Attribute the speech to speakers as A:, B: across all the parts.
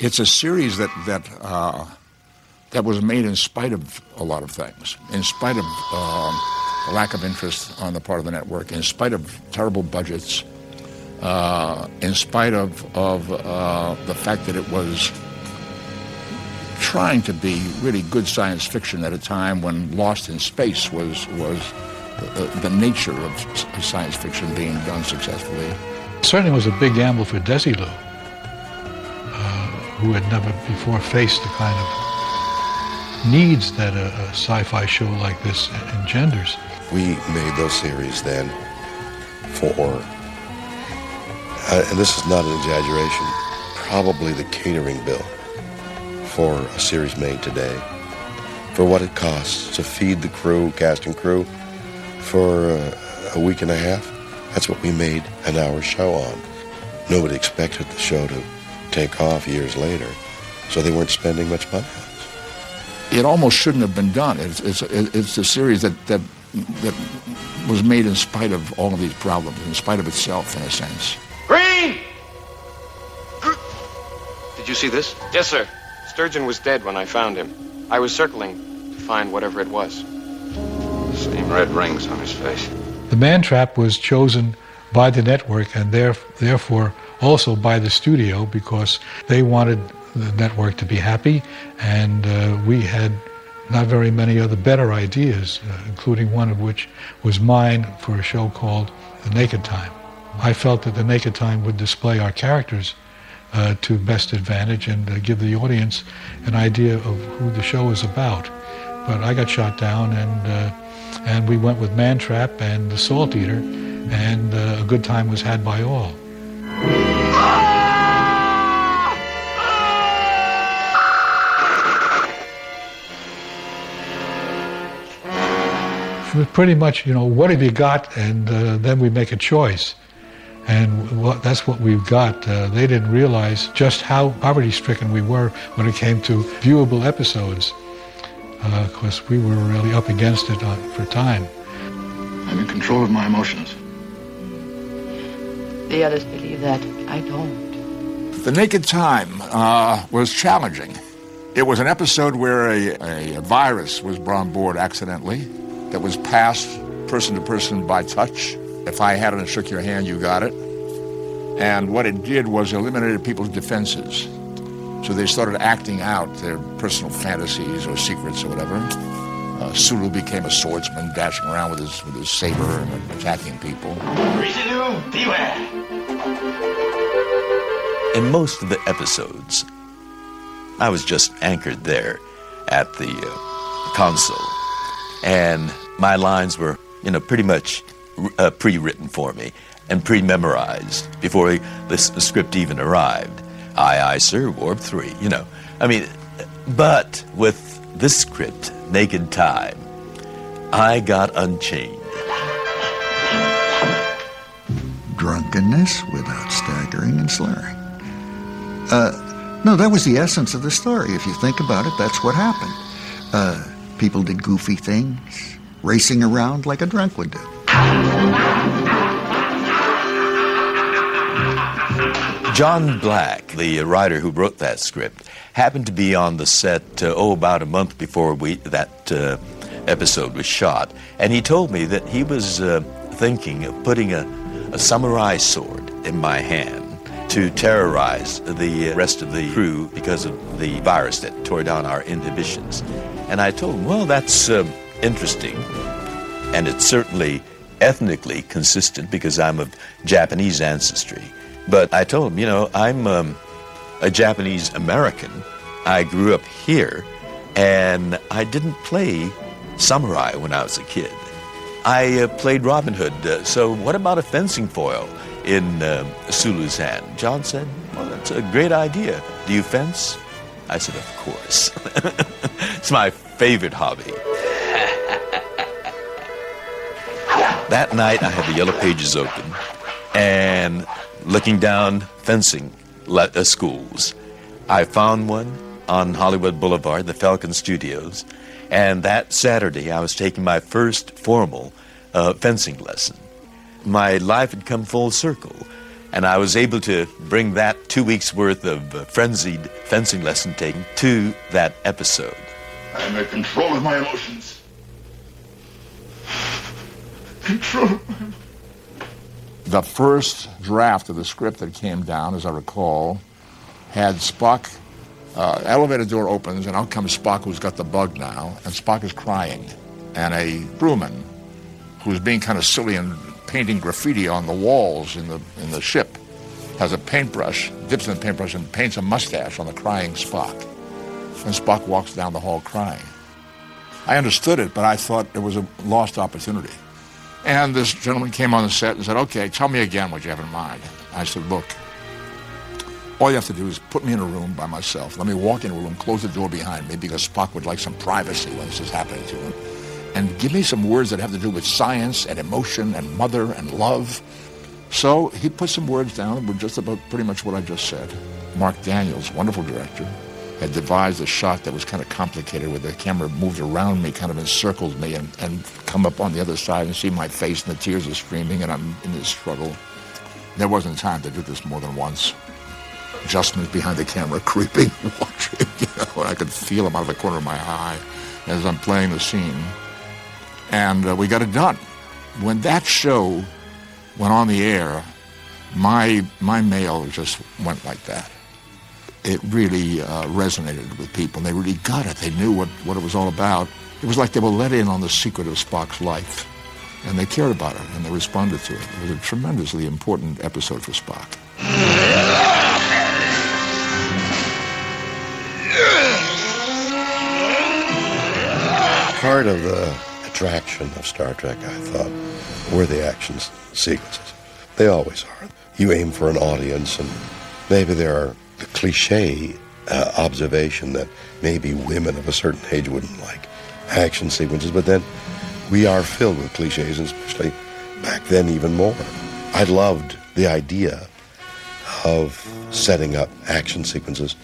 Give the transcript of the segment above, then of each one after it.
A: It's a series that was made in spite of a lot of things, in spite of the lack of interest on the part of the network, in spite of terrible budgets, in spite of the fact that it was trying to be really good science fiction at a time when Lost in Space was the nature of science fiction being done successfully.
B: It certainly was a big gamble for Desilu, who had never before faced the kind of needs that a sci-fi show like this engenders.
C: We made those series then for, and this is not an exaggeration, probably the catering bill for a series made today, for what it costs to feed the crew, cast and crew, for a week and a half. That's what we made an hour show on. Nobody expected the show to take off years later, so they weren't spending much money on it.
A: It almost shouldn't have been done. It's a series that was made in spite of all of these problems, in spite of itself, in a sense.
D: Green! Did you see this? Yes, sir. Sturgeon was dead when I found him. I was circling to find whatever it was. Same red rings on his face.
B: The Man Trap was chosen by the network and therefore also by the studio because they wanted the network to be happy, and we had not very many other better ideas, including one of which was mine for a show called The Naked Time. I felt that The Naked Time would display our characters to best advantage and give the audience an idea of who the show is about. But I got shot down, and we went with Man Trap and The Salt Eater, and a good time was had by all. It was pretty much, what have you got, and then we make a choice. And that's what we've got. They didn't realize just how poverty-stricken we were when it came to viewable episodes, because we were really up against it for time.
E: I'm in control of my emotions.
F: The others believe that. I don't.
A: The Naked Time was challenging. It was an episode where a virus was brought on board accidentally that was passed person to person by touch. If I had it and shook your hand, you got it. And what it did was eliminated people's defenses. So they started acting out their personal fantasies or secrets or whatever. Sulu became a swordsman, dashing around with his saber and attacking people.
G: Beware!
H: In most of the episodes, I was just anchored there at the console. And my lines were, pretty much pre-written for me and pre-memorized before the script even arrived. Aye, aye, sir, warp 3, But with this script, Naked Time, I got unchained.
I: Drunkenness without staggering and slurring. No, that was the essence of the story. If you think about it, that's what happened. People did goofy things, racing around like a drunk would do.
H: John Black, the writer who wrote that script, happened to be on the set, about a month before that episode was shot. And he told me that he was thinking of putting a samurai sword in my hand to terrorize the rest of the crew because of the virus that tore down our inhibitions. And I told him, well, that's interesting. And it's certainly ethnically consistent because I'm of Japanese ancestry. But I told him, I'm a Japanese American. I grew up here, and I didn't play samurai when I was a kid. I played Robin Hood, so what about a fencing foil in Sulu's hand? John said, well, that's a great idea. Do you fence? I said, of course. It's my favorite hobby. That night, I had the Yellow Pages open, and looking down fencing schools, I found one on Hollywood Boulevard, the Falcon Studios, and that Saturday, I was taking my first formal fencing lesson. My life had come full circle. And I was able to bring that 2 weeks' worth of frenzied fencing lesson taking to that episode.
E: I'm in control of my emotions. Control.
A: The first draft of the script that came down, as I recall, had Spock, elevator door opens, and out comes Spock, who's got the bug now, and Spock is crying. And a crewman, who's being kind of silly and painting graffiti on the walls in the ship, has a paintbrush, dips in the paintbrush and paints a mustache on the crying Spock. And Spock walks down the hall crying. I understood it, but I thought it was a lost opportunity. And this gentleman came on the set and said, okay, tell me again what you have in mind. I said, look, all you have to do is put me in a room by myself. Let me walk in a room, close the door behind me, because Spock would like some privacy when this is happening to him. And give me some words that have to do with science and emotion and mother and love. So he put some words down, were just about pretty much what I just said. Mark Daniels, wonderful director, had devised a shot that was kind of complicated, where the camera moved around me, kind of encircled me, and come up on the other side and see my face, and the tears are streaming, and I'm in this struggle. There wasn't time to do this more than once. Justin was behind the camera, creeping, watching, and I could feel him out of the corner of my eye as I'm playing the scene. And we got it done. When that show went on the air, my mail just went like that. It really resonated with people, and they really got it. They knew what it was all about. It was like they were let in on the secret of Spock's life, and they cared about it, and they responded to it. It was a tremendously important episode for Spock.
C: Part of the attraction of Star Trek, I thought, were the action sequences. They always are. You aim for an audience, and maybe there are the cliche observation that maybe women of a certain age wouldn't like action sequences, but then we are filled with cliches, and especially back then even more. I loved the idea of setting up action sequences,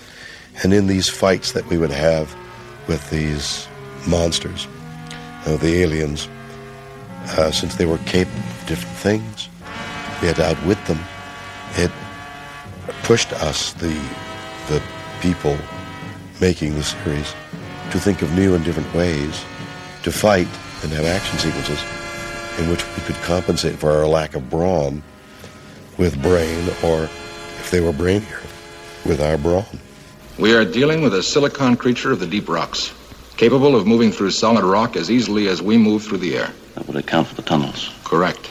C: and in these fights that we would have with these monsters, the aliens, since they were capable of different things, we had to outwit them. It pushed us, the people making the series, to think of new and different ways to fight and have action sequences in which we could compensate for our lack of brawn with brain, or if they were brainier, with our brawn.
J: We are dealing with a silicon creature of the deep rocks, capable of moving through solid rock as easily as we move through the air.
K: That would account for the tunnels.
J: Correct.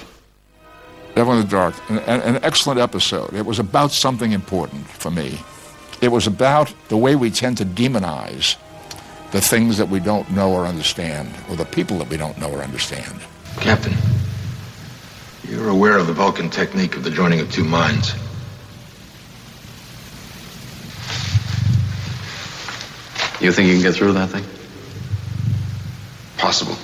A: Devil in the Dark, an excellent episode. It was about something important for me. It was about the way we tend to demonize the things that we don't know or understand, or the people that we don't know or understand.
E: Captain, you're aware of the Vulcan technique of the joining of two minds.
K: You think you can get through that thing?
E: Possible.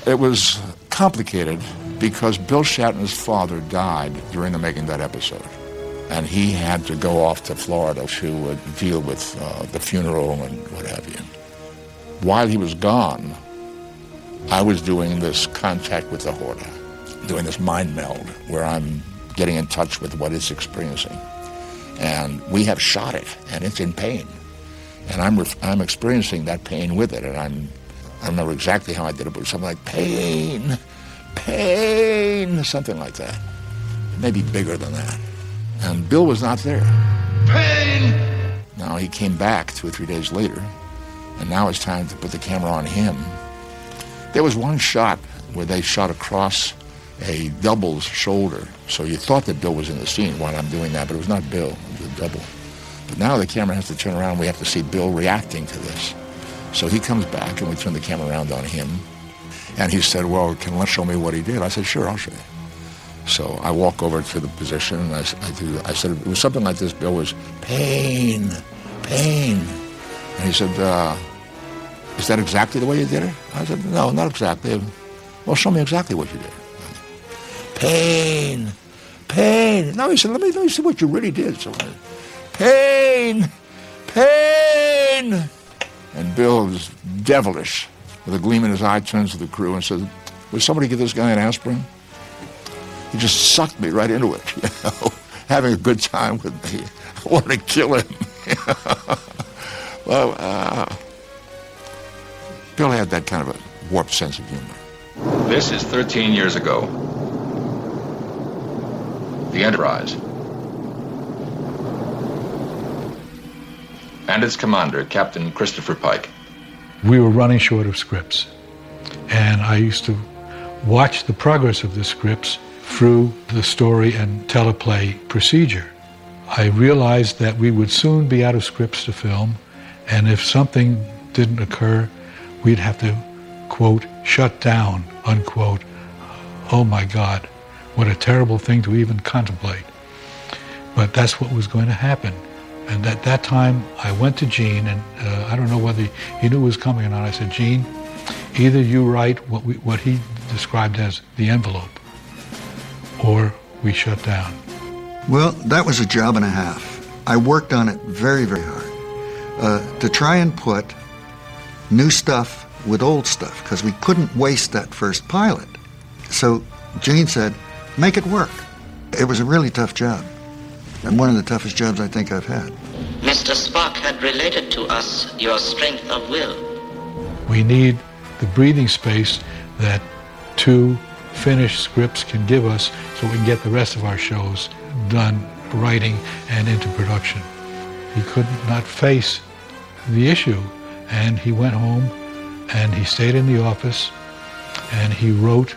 A: It was complicated because Bill Shatner's father died during the making of that episode. And he had to go off to Florida to deal with the funeral and what have you. While he was gone, I was doing this contact with the Horta, doing this mind meld where I'm getting in touch with what it's experiencing. And we have shot it, and it's in pain. And I'm experiencing that pain with it, and I don't remember exactly how I did it, but it was something like pain, something like that. Maybe bigger than that. And Bill was not there.
E: Pain!
A: Now he came back 2 or 3 days later, and now it's time to put the camera on him. There was one shot where they shot across a double's shoulder, so you thought that Bill was in the scene while I'm doing that, but it was not Bill, it was a double. But now the camera has to turn around, we have to see Bill reacting to this. So he comes back, and we turn the camera around on him, and he said, well, can you show me what he did? I said, sure, I'll show you. So I walk over to the position, and I said, it was something like this. Bill was, pain. And he said, is that exactly the way you did it? I said, no, not exactly. Well, show me exactly what you did. Pain. No, he said, let me see what you really did. So pain. And Bill was devilish. With a gleam in his eye, turns to the crew and says, would somebody give this guy an aspirin? He just sucked me right into it, having a good time with me. I wanted to kill him. Well, Bill had that kind of a warped sense of humor.
J: This is 13 years ago. The Enterprise. And its commander, Captain Christopher Pike.
B: We were running short of scripts, and I used to watch the progress of the scripts through the story and teleplay procedure. I realized that we would soon be out of scripts to film, and if something didn't occur, we'd have to, quote, shut down, unquote. Oh my God, what a terrible thing to even contemplate. But that's what was going to happen. And at that time, I went to Gene, and I don't know whether he knew it was coming or not. I said, Gene, either you write what he described as the envelope, or we shut down.
I: Well, that was a job and a half. I worked on it very, very hard to try and put new stuff with old stuff, because we couldn't waste that first pilot. So Gene said, make it work. It was a really tough job, and one of the toughest jobs I think I've had.
L: Mr. Spock had related to us your strength of will.
B: We need the breathing space that 2 finished scripts can give us so we can get the rest of our shows done, writing and into production. He could not face the issue, and he went home and he stayed in the office and he wrote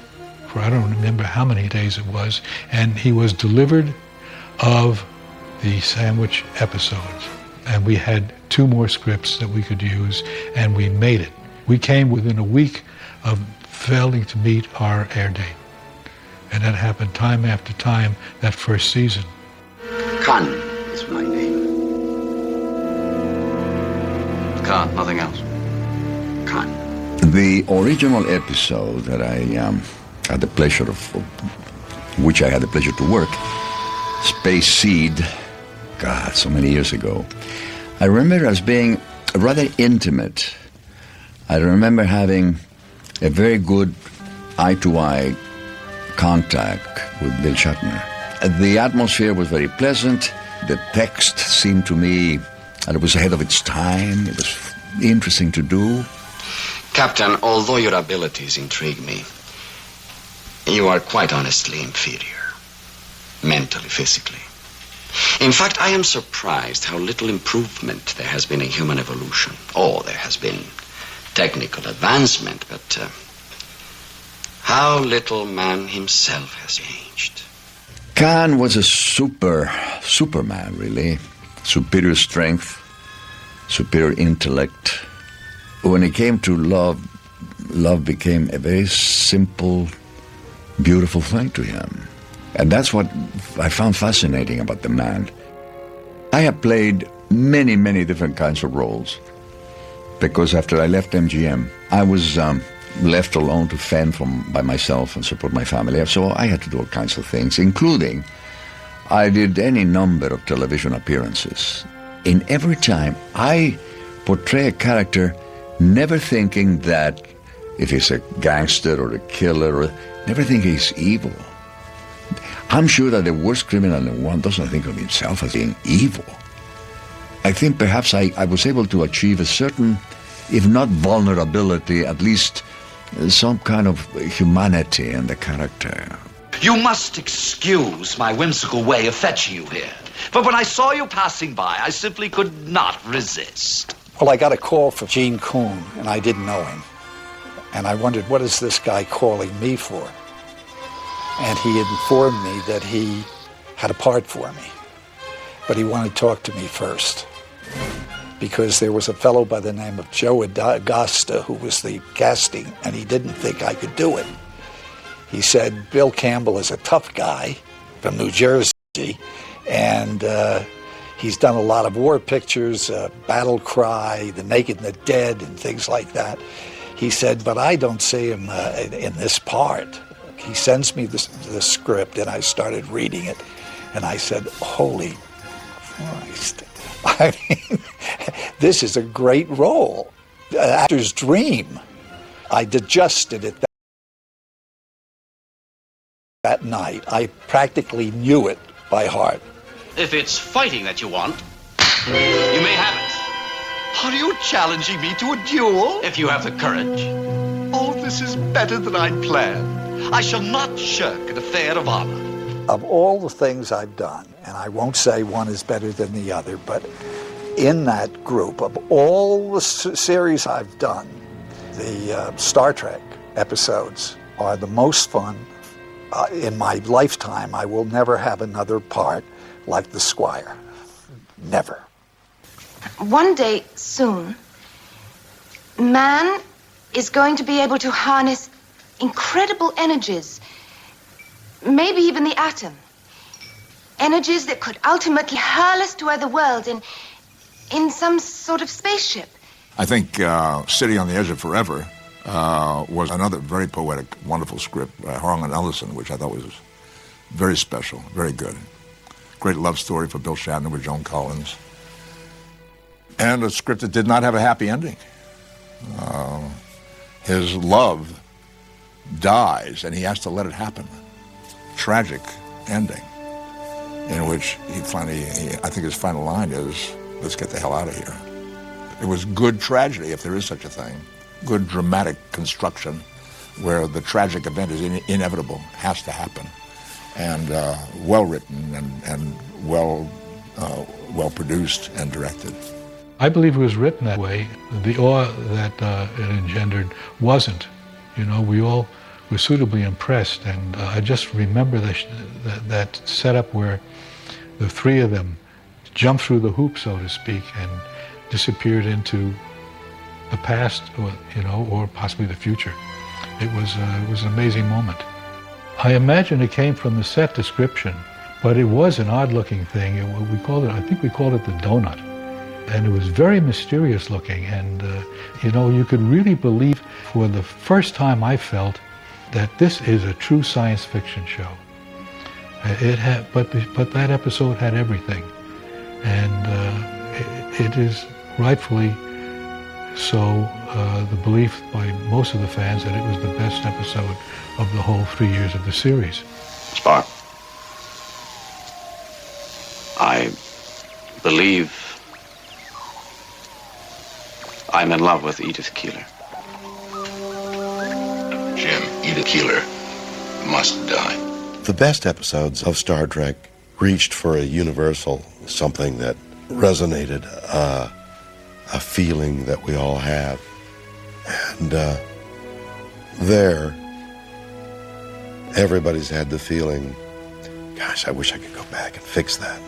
B: for I don't remember how many days it was, and he was delivered of the sandwich episodes. And we had 2 more scripts that we could use, and we made it. We came within a week of failing to meet our air date. And that happened time after time that first season.
K: Khan is my name. Khan, nothing else. Khan.
M: The original episode that I had the pleasure of, which I had the pleasure to work, Space Seed, God, so many years ago. I remember as being rather intimate. I remember having a very good eye-to-eye contact with Bill Shatner. The atmosphere was very pleasant. The text seemed to me that it was ahead of its time. It was interesting to do.
K: Captain, although your abilities intrigue me, you are quite honestly inferior. Mentally, physically. In fact, I am surprised how little improvement there has been in human evolution. Oh, there has been technical advancement, but how little man himself has changed.
M: Khan was a Superman, really. Superior strength, superior intellect. When it came to love, love became a very simple, beautiful thing to him. And that's what I found fascinating about the man. I have played many, many different kinds of roles, because after I left MGM, I was left alone to fend by myself and support my family. So I had to do all kinds of things, including I did any number of television appearances. In every time, I portray a character never thinking that if he's a gangster or a killer, never thinking he's evil. I'm sure that the worst criminal in the world doesn't think of himself as being evil. I think perhaps I was able to achieve a certain, if not vulnerability, at least some kind of humanity in the character.
G: You must excuse my whimsical way of fetching you here. But when I saw you passing by, I simply could not resist.
N: Well, I got a call from Gene Coon, and I didn't know him. And I wondered, what is this guy calling me for? And he informed me that he had a part for me. But he wanted to talk to me first, because there was a fellow by the name of Joe Agosta who was the casting, and he didn't think I could do it. He said, Bill Campbell is a tough guy from New Jersey, and he's done a lot of war pictures, Battle Cry, The Naked and the Dead, and things like that. He said, but I don't see him in this part. He sends me the script, and I started reading it, and I said, holy Christ. I mean, this is a great role. An actor's dream. I digested it that night. I practically knew it by heart.
G: if it's fighting that you want, you may have it.
O: Are you challenging me to a duel?
G: If you have the courage.
O: Oh, this is better than I'd planned. I shall not shirk an affair of honor.
N: Of all the things I've done, and I won't say one is better than the other, but in that group of all the series I've done, the Star Trek episodes are the most fun. In my lifetime, I will never have another part like the Squire. Never.
P: One day soon, man is going to be able to harness incredible energies, maybe even the atom. Energies that could ultimately hurl us to other worlds in some sort of spaceship.
A: I think City on the Edge of Forever was another very poetic, wonderful script by Harlan Ellison, which I thought was very special, very good. Great love story for Bill Shatner with Joan Collins. And a script that did not have a happy ending. His love dies, and he has to let it happen. Tragic ending, in which he finally, I think his final line is, let's get the hell out of here. It was good tragedy, if there is such a thing. Good dramatic construction, where the tragic event is inevitable, has to happen. And well written and well produced and directed.
B: I believe it was written that way. The awe that it engendered wasn't. You know, we all were suitably impressed, and I just remember that setup where the three of them jumped through the hoop, so to speak, and disappeared into the past, or possibly the future. It was an amazing moment. I imagine it came from the set description, but it was an odd-looking thing. I think we called it the donut. And it was very mysterious looking, and you could really believe, for the first time I felt, that this is a true science fiction show. But that episode had everything, and it is rightfully so the belief by most of the fans that it was the best episode of the whole 3 years of the series.
D: Spark, I believe I'm in love with Edith Keeler.
E: Jim, Edith Keeler must die.
C: The best episodes of Star Trek reached for a universal something that resonated, a feeling that we all have. And there, everybody's had the feeling, gosh, I wish I could go back and fix that.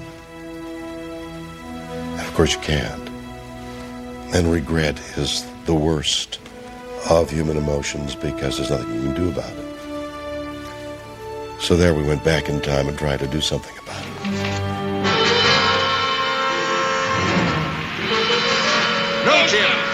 C: And of course you can't. And regret is the worst of human emotions because there's nothing you can do about it. So there we went back in time and tried to do something about it.
E: No, Jim!